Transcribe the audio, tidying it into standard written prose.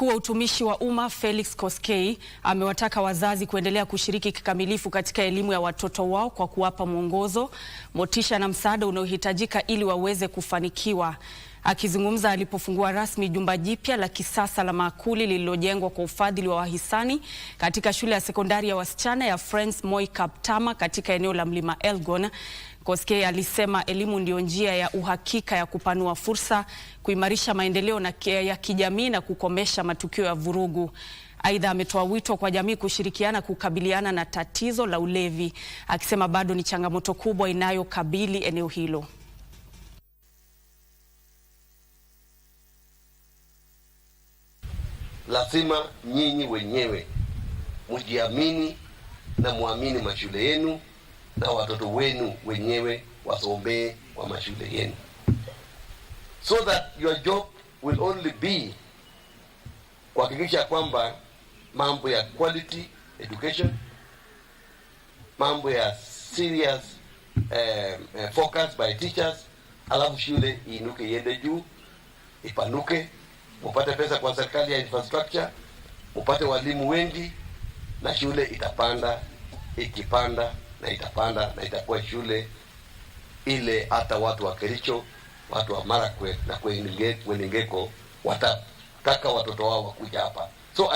Mkuu wa utumishi wa umma Felix Koskei amewataka wazazi kuendelea kushiriki kikamilifu katika elimu ya watoto wao kwa kuwapa mwongozo, motisha na msaada unaohitajika ili waweze kufanikiwa. Akizungumza alipofungua rasmi jumba jipya la kisasa la maakuli lililojengwa kwa ufadhili wa wahisani katika shule ya sekondari ya wasichana ya Friends Moi Kaptama katika eneo la Mlima Elgon, Koskei alisema elimu ndio njia ya uhakika ya kupanua fursa, kuimarisha maendeleo ya kijamii na kukomesha matukio ya vurugu. Aidha, ametoa wito kwa jamii kushirikiana kukabiliana na tatizo la ulevi, akisema bado ni changamoto kubwa inayokabili eneo hilo. Lazima nyinyi wenyewe mujiamini na muamini mashule yenu na watoto wenu wenyewe wasomee kwa mashule yenu, so that your job will only be kuhakikisha kwamba mambo ya quality education, mambo ya serious focus by teachers, alafu shule iinuke iende juu, ipanuke, mupate pesa kwa serikali ya infrastructure, mupate walimu wengi na shule itapanda, ikipanda na itapanda na itakuwa shule ile hata watu wa Kericho, watu wa Marakwet na Kweningeko watataka watoto wao wakuja hapa. So